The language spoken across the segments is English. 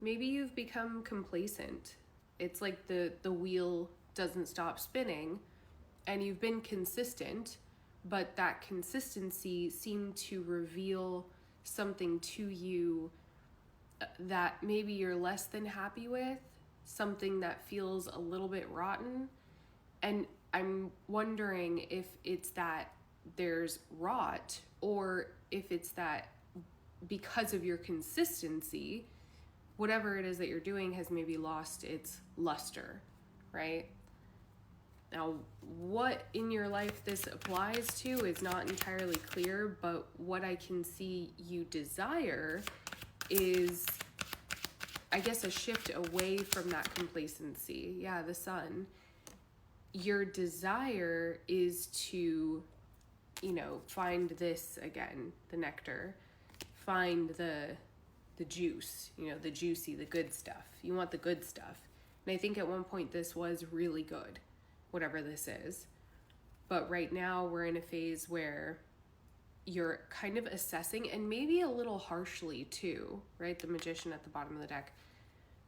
maybe you've become complacent. It's like the wheel doesn't stop spinning, and you've been consistent, but that consistency seemed to reveal something to you that maybe you're less than happy with, something that feels a little bit rotten. And I'm wondering if it's that there's rot, or if it's that because of your consistency, whatever it is that you're doing has maybe lost its luster, right? Now, what in your life this applies to is not entirely clear, but what I can see you desire is, I guess, a shift away from that complacency. Yeah, the sun. Your desire is to, find this again, the nectar, find the juice, the juicy, the good stuff. You want the good stuff. And I think at one point this was really good, whatever this is. But right now we're in a phase where you're kind of assessing, and maybe a little harshly too, right? The Magician at the bottom of the deck.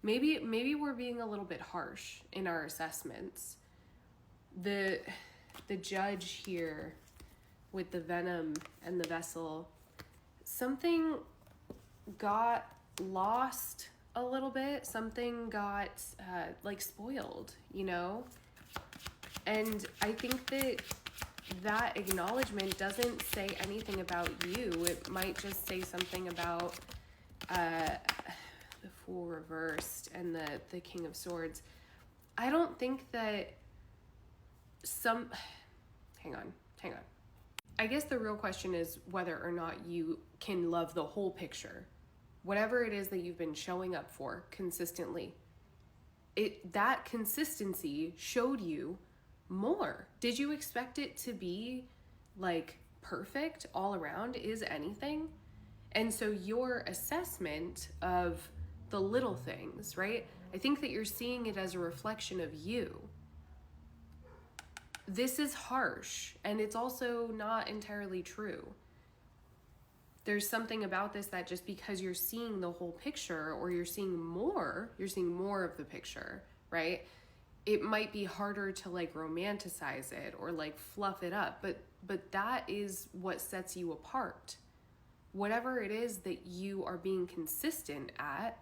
Maybe we're being a little bit harsh in our assessments. The Judge here with the venom and the vessel, something got lost a little bit. Something got spoiled, And I think that acknowledgement doesn't say anything about you. It might just say something about the Fool reversed and the King of Swords. I don't think that hang on. I guess the real question is whether or not you can love the whole picture. Whatever it is that you've been showing up for consistently, that consistency showed you more. Did you expect it to be perfect all around? Is anything? And so your assessment of the little things, right? I think that you're seeing it as a reflection of you. This is harsh, and it's also not entirely true. There's something about this that just because you're seeing the whole picture, or you're seeing more of the picture, right? It might be harder to romanticize it or fluff it up, but that is what sets you apart. Whatever it is that you are being consistent at,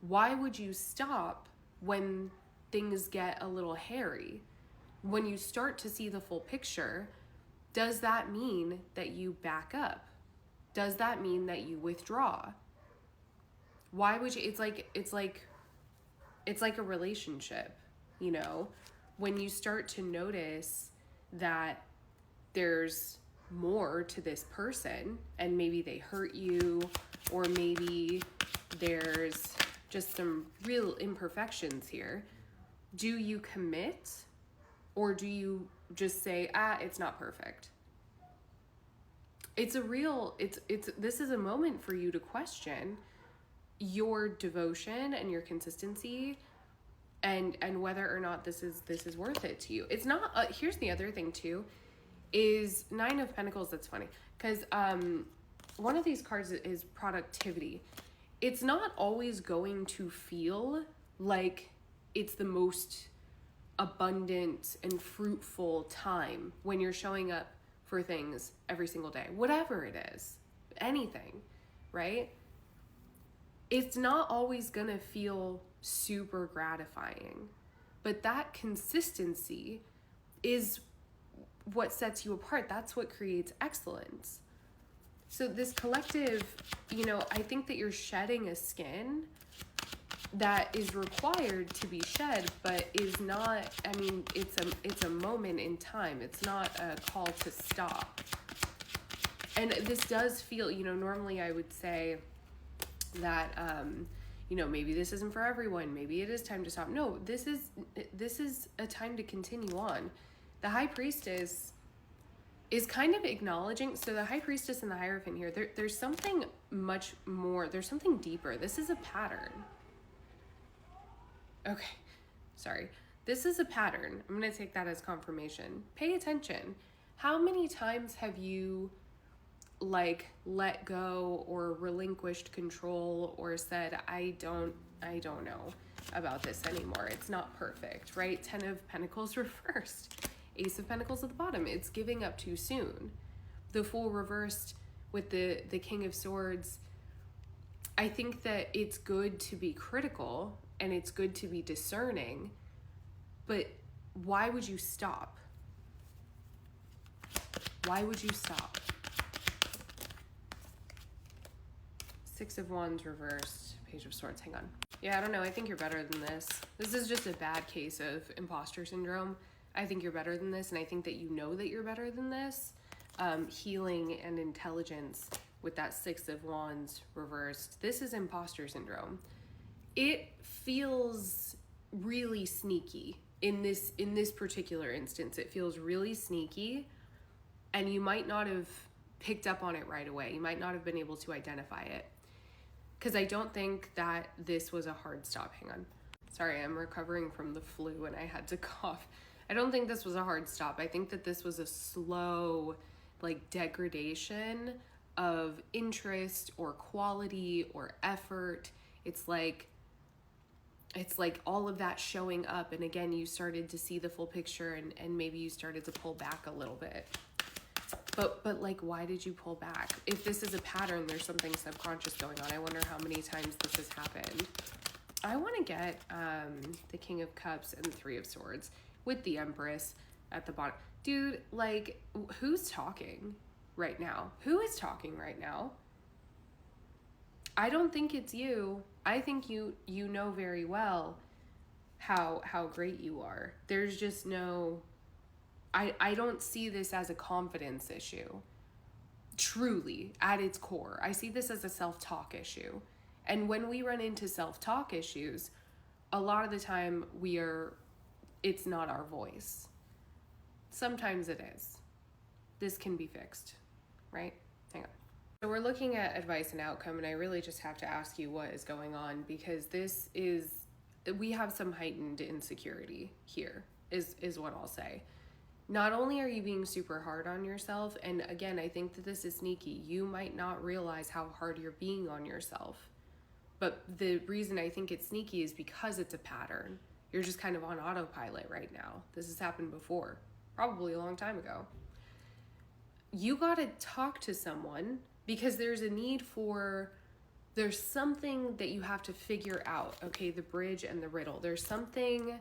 why would you stop when things get a little hairy? When you start to see the full picture, does that mean that you back up? Does that mean that you withdraw? Why would you? It's like a relationship, when you start to notice that there's more to this person, and maybe they hurt you, or maybe there's just some real imperfections here. Do you commit, or do you just say, it's not perfect? This is a moment for you to question your devotion and your consistency, and whether or not this is worth it to you. It's not. Here's the other thing too, is Nine of Pentacles. That's funny because one of these cards is productivity. It's not always going to feel like it's the most abundant and fruitful time when you're showing up for things every single day, whatever it is, anything, right? It's not always gonna feel super gratifying, but that consistency is what sets you apart. That's what creates excellence. So this collective, I think that you're shedding a skin that is required to be shed, but is not, it's a moment in time. It's not a call to stop. And this does feel, normally I would say that, maybe this isn't for everyone. Maybe it is time to stop. No, this is a time to continue on. The High Priestess is kind of acknowledging, so the High Priestess and the Hierophant here, there's something much more, there's something deeper. This is a pattern. Okay, sorry. This is a pattern. I'm going to take that as confirmation. Pay attention. How many times have you like let go or relinquished control or said, I don't know about this anymore. It's not perfect, right? 10 of Pentacles reversed. Ace of Pentacles at the bottom. It's giving up too soon. The Fool reversed with the King of Swords. I think that it's good to be critical and it's good to be discerning, but why would you stop? Why would you stop? Six of Wands reversed, Page of Swords, hang on. Yeah, I don't know, I think you're better than this. This is just a bad case of imposter syndrome. I think you're better than this, and I think that you know that you're better than this. Healing and intelligence with that Six of Wands reversed. This is imposter syndrome. It feels really sneaky in this particular instance. It feels really sneaky, and you might not have picked up on it right away. You might not have been able to identify it. Because I don't think that this was a hard stop. Hang on. Sorry, I'm recovering from the flu and I had to cough. I don't think this was a hard stop. I think that this was a slow, like, degradation of interest or quality or effort. It's like all of that showing up, and again, you started to see the full picture, and maybe you started to pull back a little bit. But like, why did you pull back? If this is a pattern, there's something subconscious going on. I wonder how many times this has happened. I want to get the King of Cups and the Three of Swords with the Empress at the bottom. Dude, like, who's talking right now? Who is talking right now? I don't think it's you. I think you know very well how great you are. There's just no... I don't see this as a confidence issue. Truly, at its core. I see this as a self-talk issue. And when we run into self-talk issues, a lot of the time it's not our voice. Sometimes it is. This can be fixed, right? Hang on. So we're looking at advice and outcome, and I really just have to ask you what is going on, because we have some heightened insecurity here, is what I'll say. Not only are you being super hard on yourself, and again, I think that this is sneaky. You might not realize how hard you're being on yourself. But the reason I think it's sneaky is because it's a pattern. You're just kind of on autopilot right now. This has happened before, probably a long time ago. You got to talk to someone because there's something that you have to figure out. Okay, the bridge and the riddle. There's something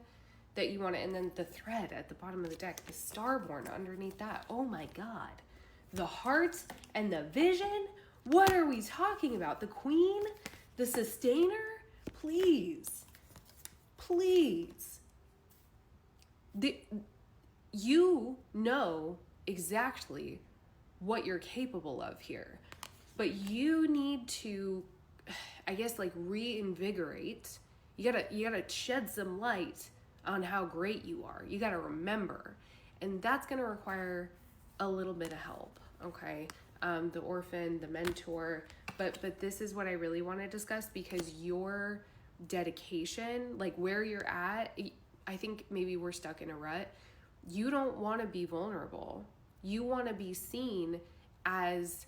that you want to, and then the thread at the bottom of the deck, the Starborn underneath that. Oh my God. The hearts and the vision? What are we talking about? The Queen? The Sustainer? Please. Please. You know exactly what you're capable of here. But you need to, I guess, like, reinvigorate. You gotta shed some light on how great you are. You got to remember, and that's going to require a little bit of help. Okay. The Orphan, the Mentor, but this is what I really want to discuss, because your dedication, like where you're at, I think maybe we're stuck in a rut. You don't want to be vulnerable. You want to be seen as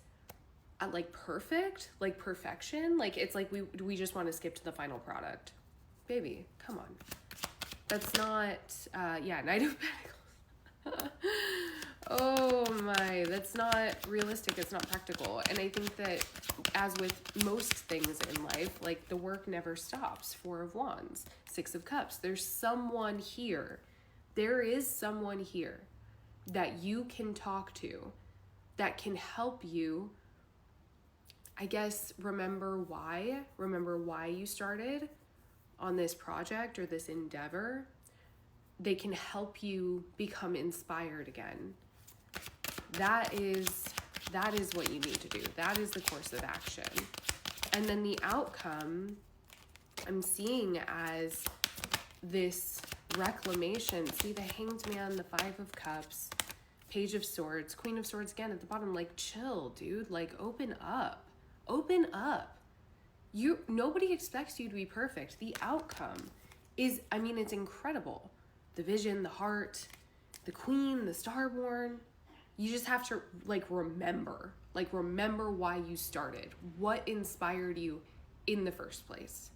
like perfect, like perfection. Like, it's like we just want to skip to the final product. Baby, come on. That's not, Knight of Pentacles. Oh my, that's not realistic. It's not practical. And I think that, as with most things in life, like, the work never stops. Four of Wands, Six of Cups. There's someone here. There is someone here that you can talk to, that can help you, I guess, remember why you started on this project or this endeavor. They can help you become inspired again. That is what you need to do. That is the course of action. And then the outcome I'm seeing as this reclamation. See, the Hanged Man, the Five of Cups, Page of Swords, Queen of Swords again at the bottom. Like, chill, dude. Like, open up. Open up. Nobody expects you to be perfect. The outcome is, I mean, it's incredible. The vision, the heart, the Queen, the Starborn. You just have to remember why you started, what inspired you in the first place.